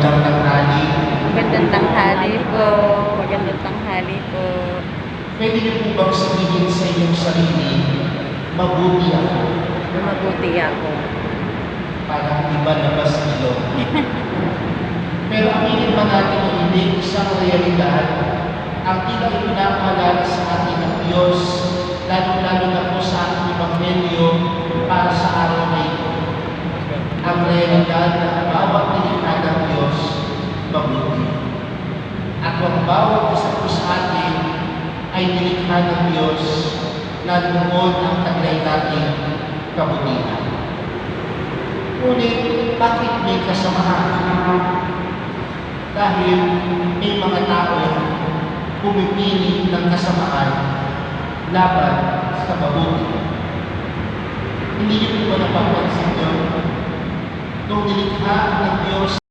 Magandang tanghali. Magandang tanghali po. Magandang tanghali po. Pwede niyo po bang sabihin sa inyong sarili, mabuti ako? Mabuti ako. Parang iba labas ilong. Pero aminin man natin o hindi, isang realidad, ang tila ipinapaalala sa atin ng Diyos, lalo-lalo na po sa ating Ebanghelyo para sa araw na ito. Ang realidad na ang bawat nilikha ng Diyos, mabuti. At ang bawat isa po sa atin ay nilikha ng Diyos na lumuod ang taglay nating kabutihan. Ngunit, bakit may kasamahan? Dahil may mga tao pumipili ng kasamaan laban sa mabuti. Hindi niyo po ba napapansin yun? Nung nilikha ng Diyos